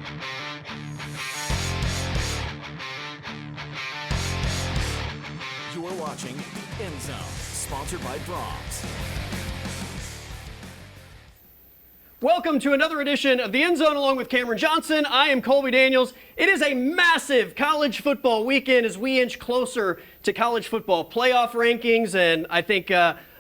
You are watching End Zone, sponsored by Brahms. Welcome to another edition of the End Zone along with Camryn Johnson. I am Colby Daniels. It is a massive college football weekend as we inch closer to college football playoff rankings, and I think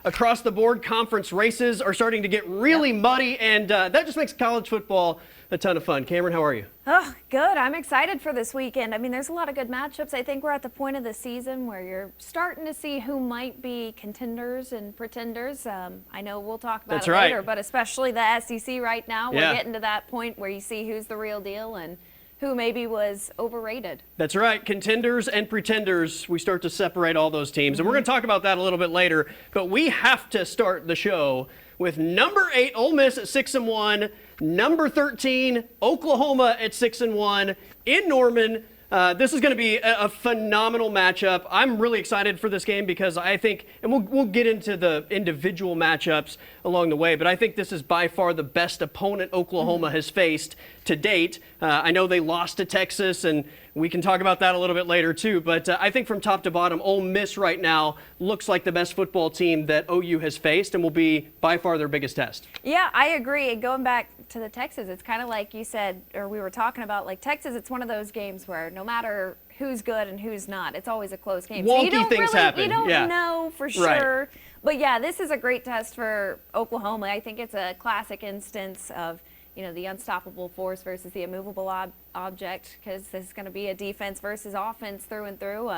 across the board conference races are starting to get really muddy, and that just makes college football a ton of fun. Camryn, how are you? Oh, good. I'm excited for this weekend. I mean, there's a lot of good matchups. I think we're at the point of the season where you're starting to see who might be contenders and pretenders. I know we'll talk about it later, but especially the SEC right now, we're getting to that point where you see who's the real deal and who maybe was overrated. That's right. Contenders and pretenders. We start to separate all those teams, and we're going to talk about that a little bit later. But we have to start the show with number 8, Ole Miss at 6-1. Number 13, Oklahoma at 6-1 in Norman. This is going to be a phenomenal matchup. I'm really excited for this game because I think, and we'll get into the individual matchups along the way, but I think this is by far the best opponent Oklahoma has faced to date. I know they lost to Texas, and we can talk about that a little bit later too, but I think from top to bottom, Ole Miss right now looks like the best football team that OU has faced and will be by far their biggest test. Yeah, I agree. And going back to the Texas, it's kind of like you said, or we were talking about, like Texas, it's one of those games where no matter who's good and who's not, it's always a close game. Wonky things happen. You don't know for sure. But yeah, this is a great test for Oklahoma. I think it's a classic instance of, you know, the unstoppable force versus the immovable object, because this is going to be a defense versus offense through and through.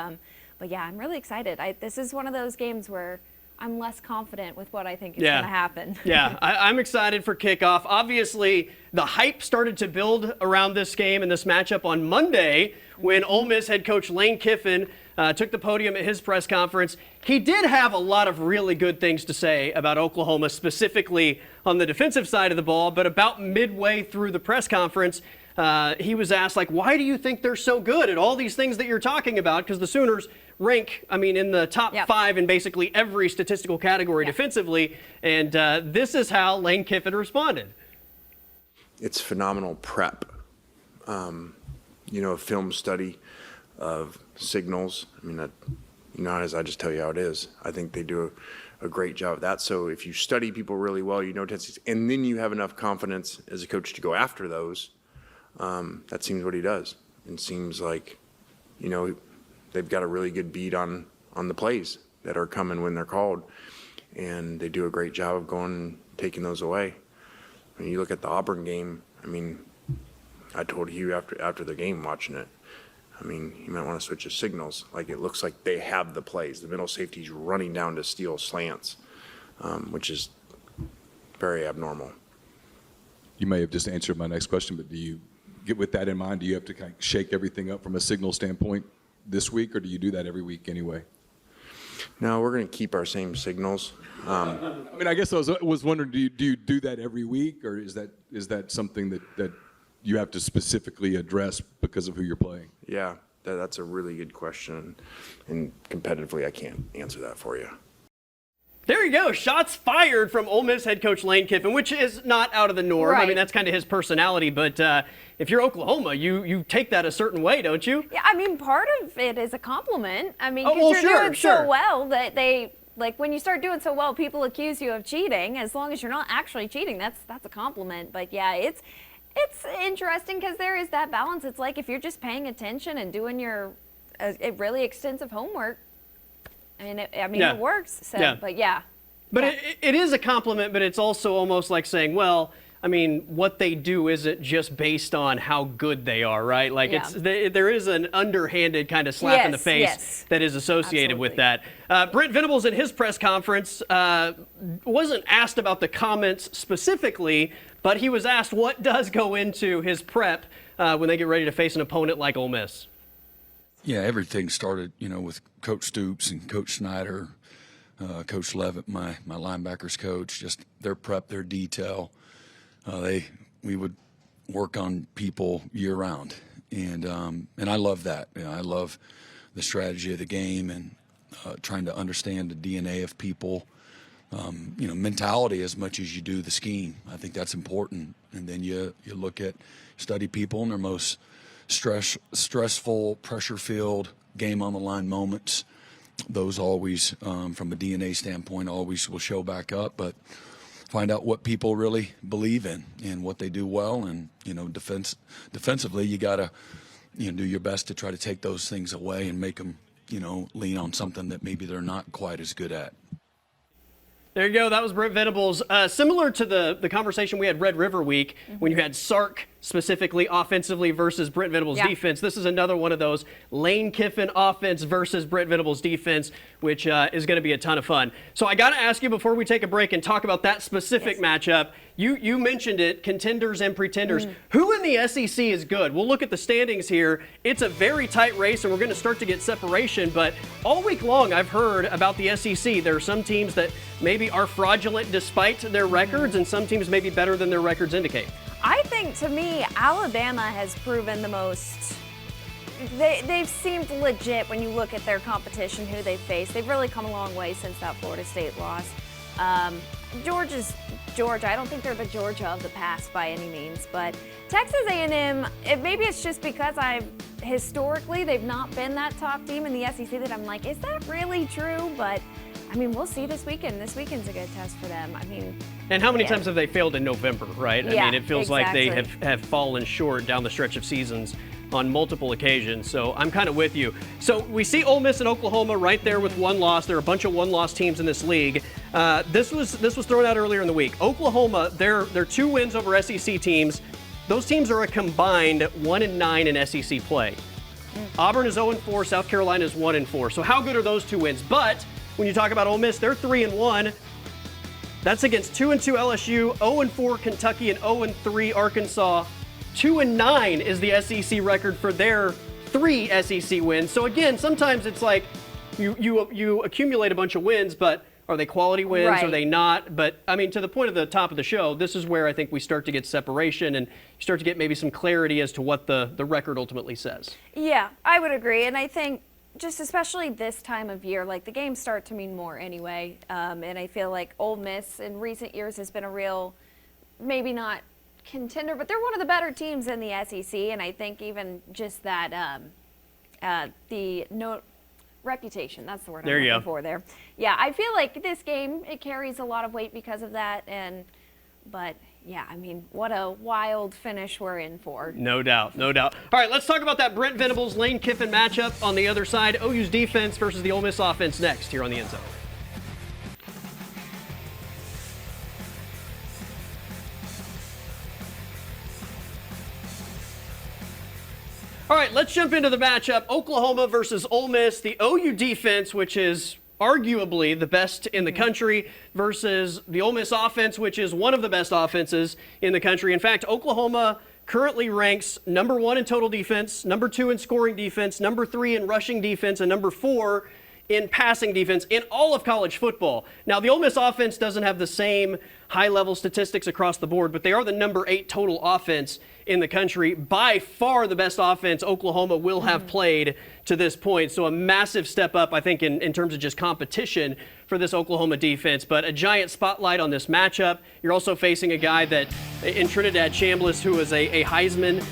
But yeah, I'm really excited. This is one of those games where I'm less confident with what I think is going to happen. Yeah, I'm excited for kickoff. Obviously, the hype started to build around this game and this matchup on Monday when Ole Miss head coach Lane Kiffin took the podium at his press conference. He did have a lot of really good things to say about Oklahoma, specifically on the defensive side of the ball, but about midway through the press conference, he was asked, like, why do you think they're so good at all these things that you're talking about? Because the Sooners rank, I mean, in the top 5 in basically every statistical category defensively, and this is how Lane Kiffin responded. It's phenomenal prep. You know, a film study of signals. I mean, that, you know, as I just tell you how it is. I think they do a great job of that. So if you study people really well, you know tendencies, and then you have enough confidence as a coach to go after those, that seems what he does. It seems like, you know, they've got a really good beat on the plays that are coming when they're called, and they do a great job of going and taking those away. When you look at the Auburn game, I mean, I told Hugh after the game watching it, I mean, you might want to switch the signals. Like, it looks like they have the plays. The middle safety's running down to steal slants, which is very abnormal. You may have just answered my next question, but do you get with that in mind? Do you have to kind of shake everything up from a signal standpoint this week, or do you do that every week anyway? No, we're going to keep our same signals. I mean, I guess I was wondering, do you do that every week, or is that something that you have to specifically address because of who you're playing? Yeah, that's a really good question, and competitively, I can't answer that for you. There you go. Shots fired from Ole Miss head coach Lane Kiffin, which is not out of the norm. I mean, that's kind of his personality. But if you're Oklahoma, you take that a certain way, don't you? Yeah, I mean, part of it is a compliment. I mean, because you're doing so well that they, like, when you start doing so well, people accuse you of cheating. As long as you're not actually cheating, that's a compliment. But yeah, it's interesting because there is that balance. It's like if you're just paying attention and doing your really extensive homework, it works. So, but yeah. But it is a compliment, but it's also almost like saying, well, I mean, what they do isn't just based on how good they are, right? Like there is an underhanded kind of slap in the face that is associated with that. Brent Venables in his press conference wasn't asked about the comments specifically, but he was asked what does go into his prep when they get ready to face an opponent like Ole Miss. Yeah, everything started, with Coach Stoops and Coach Snyder, Coach Levitt, my linebackers coach, just their prep, their detail. We would work on people year round, and I love that. I love the strategy of the game and trying to understand the DNA of people, mentality as much as you do the scheme. I think that's important. And then you study people in their most stressful, pressure-filled, game-on-the-line moments. Those always, from a DNA standpoint, always will show back up. But find out what people really believe in and what they do well. And, defensively, you got to, do your best to try to take those things away and make them, lean on something that maybe they're not quite as good at. There you go. That was Brent Venables. Similar to the conversation we had Red River Week when you had Sark specifically offensively versus Brent Venables' defense. This is another one of those Lane Kiffin offense versus Brent Venables' defense, which is going to be a ton of fun. So I got to ask you before we take a break and talk about that specific matchup. You mentioned it, contenders and pretenders. Who in the SEC is good? We'll look at the standings here. It's a very tight race, and we're going to start to get separation. But all week long, I've heard about the SEC. There are some teams that maybe are fraudulent despite their records, and some teams may be better than their records indicate. I think, to me, Alabama has proven the most. They've seemed legit when you look at their competition, who they face. They've really come a long way since that Florida State loss. Georgia's Georgia. I don't think they're the Georgia of the past by any means, but Texas A&M, maybe it's just because historically they've not been that top team in the SEC that I'm like, is that really true? But I mean, we'll see this weekend. This weekend's a good test for them. I mean, and how many times have they failed in November, right? Yeah, I mean, it feels like they have fallen short down the stretch of seasons on multiple occasions. So I'm kind of with you. So we see Ole Miss and Oklahoma right there with one loss. There are a bunch of one-loss teams in this league. This was thrown out earlier in the week. Oklahoma, they're 2 wins over SEC teams. Those teams are a combined 1-9 in SEC play. Auburn is 0-4. South Carolina is 1-4. So how good are those 2 wins? But when you talk about Ole Miss, they're 3-1. That's against 2-2 LSU, 0-4 Kentucky, and 0-3 Arkansas. 2-9 is the SEC record for their 3 SEC wins. So again, sometimes it's like you accumulate a bunch of wins, but are they quality wins? Right. Are they not? But I mean, to the point of the top of the show, this is where I think we start to get separation and start to get maybe some clarity as to what the record ultimately says. Yeah, I would agree. And I think just especially this time of year, like the games start to mean more anyway. And I feel like Ole Miss in recent years has been a real, maybe not contender, but they're one of the better teams in the SEC. And I think even just that, reputation, that's the word I'm looking for there. Yeah, I feel like this game, it carries a lot of weight because of that. But yeah, I mean, what a wild finish we're in for. No doubt, no doubt. All right, let's talk about that Brent Venables, Lane Kiffin matchup on the other side. OU's defense versus the Ole Miss offense next here on the End Zone. All right, let's jump into the matchup. Oklahoma versus Ole Miss. The OU defense, which is arguably the best in the country, versus the Ole Miss offense, which is one of the best offenses in the country. In fact, Oklahoma currently ranks number 1 in total defense, number 2 in scoring defense, number 3 in rushing defense, and number 4 in passing defense in all of college football. Now, the Ole Miss offense doesn't have the same high-level statistics across the board, but they are the number 8 total offense in the country. By far the best offense Oklahoma will have played to this point. So a massive step up, I think, in terms of just competition for this Oklahoma defense. But a giant spotlight on this matchup. You're also facing a guy that, in Trinidad Chambliss, who was a Heisman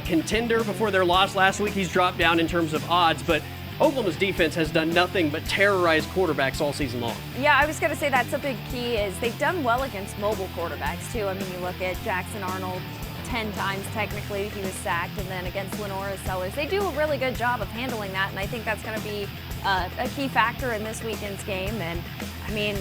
contender before their loss last week. He's dropped down in terms of odds, but Oklahoma's defense has done nothing but terrorize quarterbacks all season long. Yeah, I was going to say that's a big key is they've done well against mobile quarterbacks, too. I mean, you look at Jackson Arnold 10 times, technically, he was sacked, and then against Lenora Sellers. They do a really good job of handling that, and I think that's going to be a key factor in this weekend's game. And, I mean,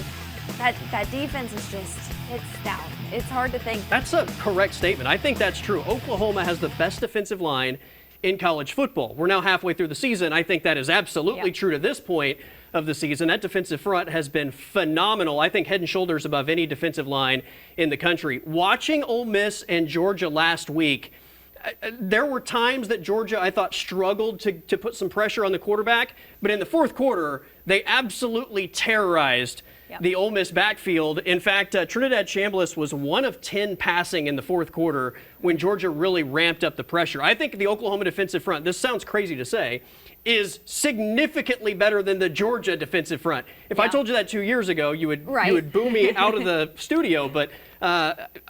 that defense is just, it's stout. It's hard to think. That's a correct statement. I think that's true. Oklahoma has the best defensive line in college football. We're now halfway through the season. I think that is absolutely true to this point of the season. That defensive front has been phenomenal. I think head and shoulders above any defensive line in the country. Watching Ole Miss and Georgia last week, there were times that Georgia, I thought, struggled to put some pressure on the quarterback, but in the fourth quarter, they absolutely terrorized the Ole Miss backfield. In fact, Trinidad Chambliss was 1 of 10 passing in the fourth quarter when Georgia really ramped up the pressure. I think the Oklahoma defensive front, this sounds crazy to say, is significantly better than the Georgia defensive front. If I told you that 2 years ago, you would boo me out of the studio. But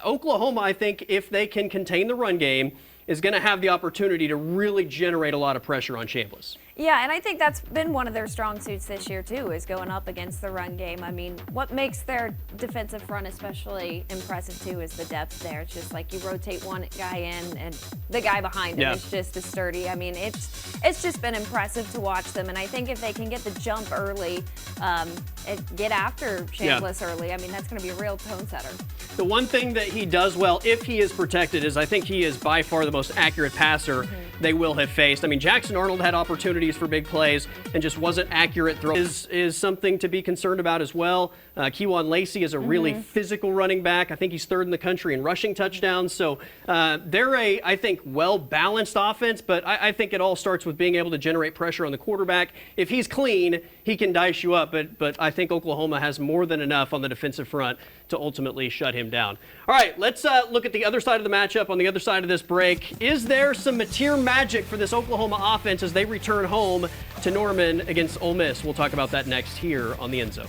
Oklahoma, I think, if they can contain the run game, is going to have the opportunity to really generate a lot of pressure on Chambliss. Yeah, and I think that's been one of their strong suits this year, too, is going up against the run game. I mean, what makes their defensive front especially impressive, too, is the depth there. It's just like you rotate one guy in, and the guy behind him is just as sturdy. I mean, it's just been impressive to watch them, and I think if they can get the jump early and get after Chambliss early, I mean, that's going to be a real tone setter. The one thing that he does well, if he is protected, is I think he is by far the most accurate passer they will have faced. I mean, Jackson Arnold had opportunities for big plays and just wasn't accurate. Is something to be concerned about as well. Kewan Lacey is a really physical running back. I think he's third in the country in rushing touchdowns. So they're I think, well-balanced offense, but I think it all starts with being able to generate pressure on the quarterback. If he's clean, he can dice you up, but I think Oklahoma has more than enough on the defensive front to ultimately shut him down. All right, let's look at the other side of the matchup on the other side of this break. Is there some Mateer magic for this Oklahoma offense as they return home to Norman against Ole Miss? We'll talk about that next here on the End Zone.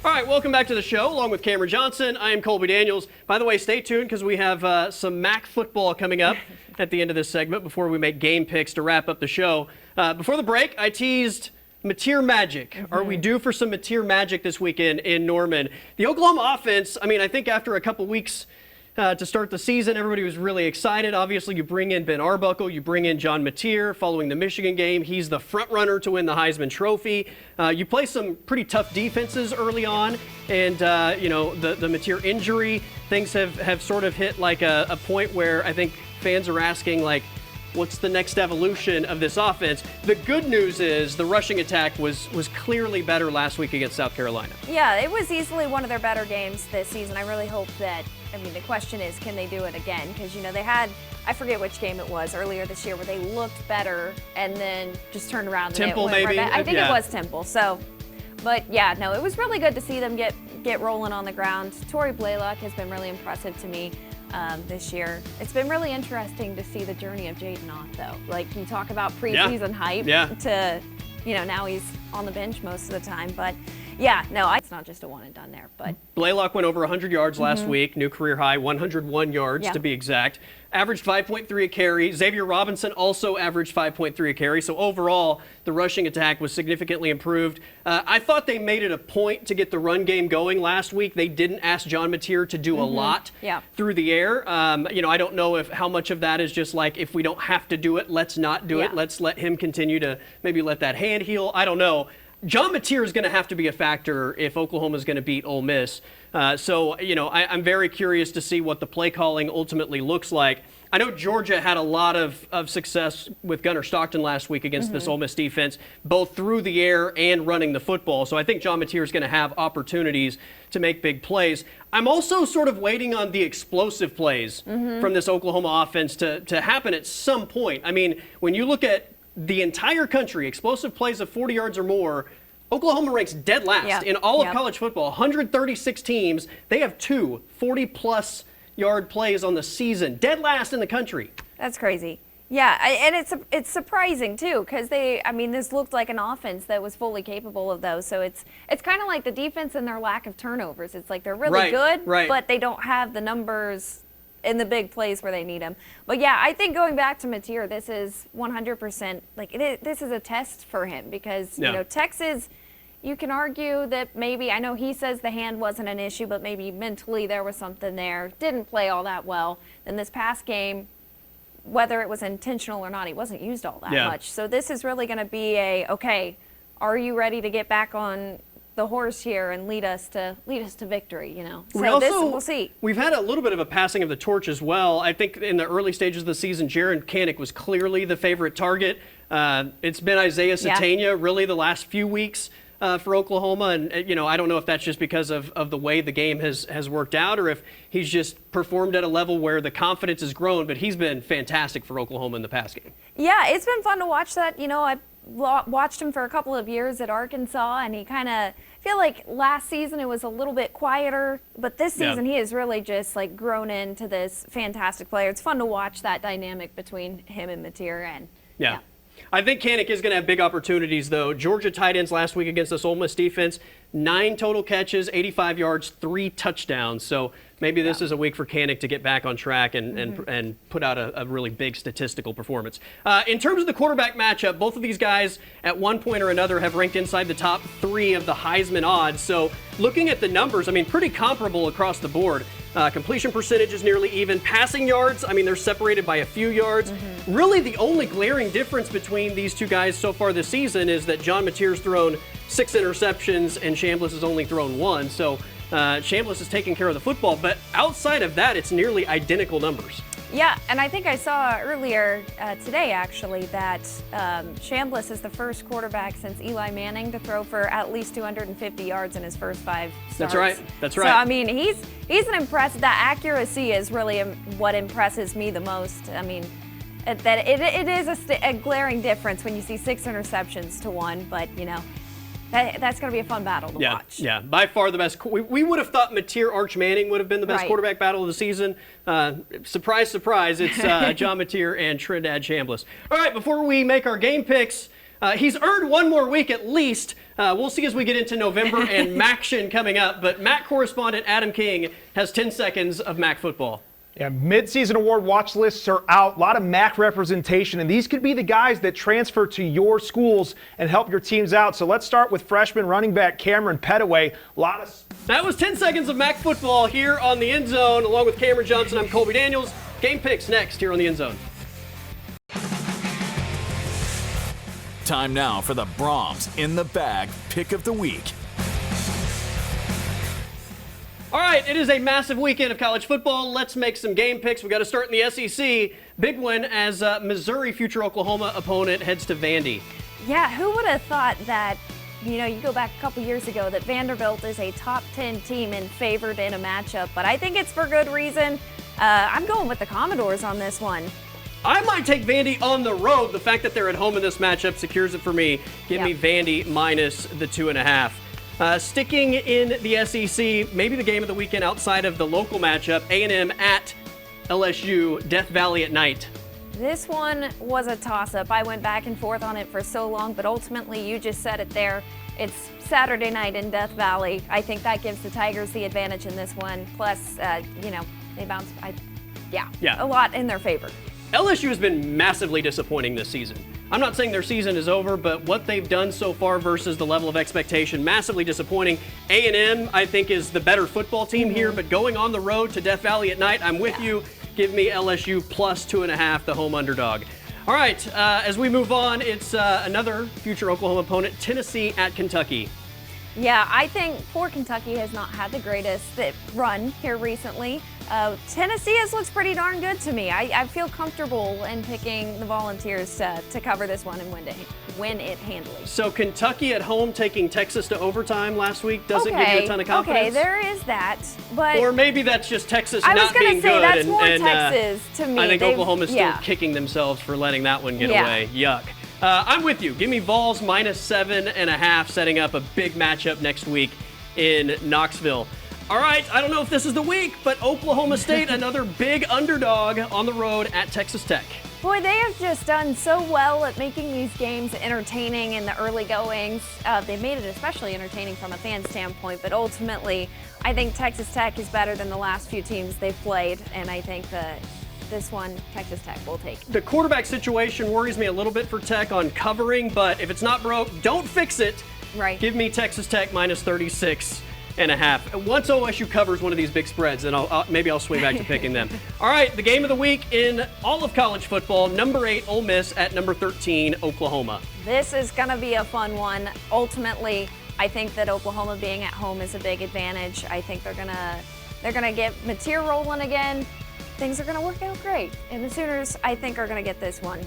All right, welcome back to the show, along with Camryn Johnson. I am Colby Daniels. By the way, stay tuned because we have some MAC football coming up at the end of this segment before we make game picks to wrap up the show. Before the break, I teased Mateer magic. Are we due for some Mateer magic this weekend in Norman? The Oklahoma offense, I mean, I think after a couple weeks to start the season, everybody was really excited. Obviously, you bring in Ben Arbuckle, you bring in John Mateer following the Michigan game. He's the front runner to win the Heisman Trophy. You play some pretty tough defenses early on, and the Mateer injury, things have sort of hit like a point where I think fans are asking, like, what's the next evolution of this offense? The good news is the rushing attack was clearly better last week against South Carolina. Yeah, it was easily one of their better games this season. I really hope that, I mean, the question is, can they do it again? Because, they had, I forget which game it was earlier this year, where they looked better and then just turned around. And Temple, maybe? Right, I think it was Temple. So, but yeah, no, it was really good to see them get rolling on the ground. Torrey Blaylock has been really impressive to me this year. It's been really interesting to see the journey of Jaden Ott, though. Like, you talk about preseason hype to, now he's on the bench most of the time. But yeah, no, it's not just a one and done there. But Blaylock went over 100 yards last week, new career high, 101 yards to be exact. Averaged 5.3 a carry. Xavier Robinson also averaged 5.3 a carry. So overall, the rushing attack was significantly improved. I thought they made it a point to get the run game going last week. They didn't ask John Mateer to do a lot through the air. I don't know how much of that is just like, if we don't have to do it, let's not do it. Let's let him continue to maybe let that hand heal. I don't know. John Mateer is going to have to be a factor if Oklahoma is going to beat Ole Miss. I'm very curious to see what the play calling ultimately looks like. I know Georgia had a lot of success with Gunnar Stockton last week against this Ole Miss defense, both through the air and running the football. So I think John Mateer is going to have opportunities to make big plays. I'm also sort of waiting on the explosive plays from this Oklahoma offense to happen at some point. I mean, when you look at the entire country, explosive plays of 40 yards or more, Oklahoma ranks dead last in all of college football. 136 teams, they have 2 40-plus yard plays on the season. Dead last in the country. That's crazy. Yeah, and it's surprising, too, because this looked like an offense that was fully capable of those. So it's kind of like the defense and their lack of turnovers. It's like they're really good, but they don't have the numbers in the big plays where they need them. But yeah, I think going back to Mateer, this is 100%, this is a test for him because, Texas, you can argue that maybe, I know he says the hand wasn't an issue, but maybe mentally there was something there. Didn't play all that well. Then this past game, whether it was intentional or not, he wasn't used all that much. So this is really going to be okay, are you ready to get back on the horse here and lead us to victory, So we'll see. We've had a little bit of a passing of the torch as well. I think in the early stages of the season, Jaron Kanik was clearly the favorite target. It's been Isaiah Satania really the last few weeks. for Oklahoma, and I don't know if that's just because of the way the game has worked out, or if he's just performed at a level where the confidence has grown, but he's been fantastic for Oklahoma in the past game. Yeah, it's been fun to watch that. I watched him for a couple of years at Arkansas, and he kind of feel like last season it was a little bit quieter, but this season he has really just like grown into this fantastic player. It's fun to watch that dynamic between him and Mateer. And yeah. I think KOKH is going to have big opportunities, though. Georgia tight ends last week against this Ole Miss defense, 9 total catches, 85 yards, 3 touchdowns. So maybe this is a week for KOKH to get back on track and put out a really big statistical performance. In terms of the quarterback matchup, both of these guys at one point or another have ranked inside the top 3 of the Heisman odds. So looking at the numbers, I mean, pretty comparable across the board. Completion percentage is nearly even. Passing yards, I mean, they're separated by a few yards. Really, the only glaring difference between these two guys so far this season is that John Mateer's thrown 6 interceptions and Chambliss has only thrown 1. So Chambliss is taking care of the football, but outside of that, it's nearly identical numbers. Yeah, and I think I saw earlier today, actually, that Chambliss is the first quarterback since Eli Manning to throw for at least 250 yards in his first 5 starts. That's right. That's right. So, I mean, he's an impressive. That accuracy is really what impresses me the most. I mean, that it is a glaring difference when you see 6 interceptions to 1, but, that's going to be a fun battle to watch. Yeah, by far the best. We would have thought Mateer Arch Manning would have been the best quarterback battle of the season. Surprise, surprise, it's John Mateer and Trinidad Chambliss. All right, before we make our game picks, he's earned 1 more week at least. We'll see as we get into November and MACtion coming up. But MAC correspondent Adam King has 10 seconds of MAC football. Yeah, mid-season award watch lists are out. A lot of MAC representation, and these could be the guys that transfer to your schools and help your teams out. So let's start with freshman running back Camryn Petaway. That was 10 seconds of MAC football here on the End Zone. Along with Camryn Johnson, I'm Colby Daniels. Game picks next here on the End Zone. Time now for the Brahms in the Bag Pick of the Week. All right, it is a massive weekend of college football. Let's make some game picks. We got to start in the SEC. Big win as Missouri future Oklahoma opponent heads to Vandy. Yeah, who would have thought that, you go back a couple years ago, that Vanderbilt is a top 10 team and favored in a matchup, but I think it's for good reason. I'm going with the Commodores on this one. I might take Vandy on the road. The fact that they're at home in this matchup secures it for me. Give me Vandy minus the 2.5. Sticking in the SEC, maybe the game of the weekend outside of the local matchup, A&M at LSU, Death Valley at night. This one was a toss-up. I went back and forth on it for so long, but ultimately you just said it there. It's Saturday night in Death Valley. I think that gives the Tigers the advantage in this one. Plus, they bounce. A lot in their favor. LSU has been massively disappointing this season. I'm not saying their season is over, but what they've done so far versus the level of expectation, massively disappointing. A&M, I think, is the better football team here, but going on the road to Death Valley at night, I'm with you. Give me LSU plus 2.5, the home underdog. All right, as we move on, it's another future Oklahoma opponent, Tennessee at Kentucky. Yeah, I think poor Kentucky has not had the greatest run here recently. Tennessee looks pretty darn good to me. I feel comfortable in picking the Volunteers to cover this one and win it handily. So Kentucky at home taking Texas to overtime last week doesn't give you a ton of confidence? Okay, there is that. But or maybe that's just Texas not being good. I was going to say, that's more Texas to me. I think Oklahoma's still kicking themselves for letting that one get away. Yuck. I'm with you. Give me Vols minus 7.5, setting up a big matchup next week in Knoxville. All right, I don't know if this is the week, but Oklahoma State, another big underdog on the road at Texas Tech. Boy, they have just done so well at making these games entertaining in the early goings. They've made it especially entertaining from a fan standpoint, but ultimately, I think Texas Tech is better than the last few teams they've played, and I think that this one, Texas Tech will take. The quarterback situation worries me a little bit for Tech on covering, but if it's not broke, don't fix it. Right. Give me Texas Tech minus 36.5. Once OSU covers one of these big spreads, then maybe I'll swing back to picking them. All right, the game of the week in all of college football, number 8 Ole Miss at number 13 Oklahoma. This is going to be a fun one. Ultimately, I think that Oklahoma being at home is a big advantage. I think they're gonna get Mateer rolling again. Things are going to work out great. And the Sooners, I think, are going to get this one.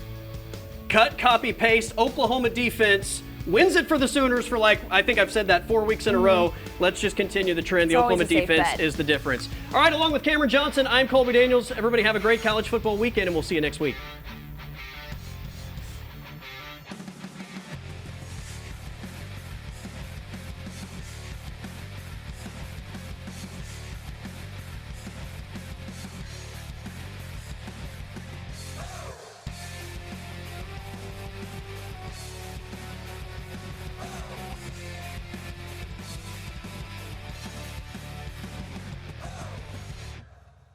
Cut, copy, paste. Oklahoma defense wins it for the Sooners for I think I've said that 4 weeks in a row. Let's just continue the trend. The Oklahoma defense is the difference. All right, along with Camryn Johnson, I'm Colby Daniels. Everybody have a great college football weekend, and we'll see you next week.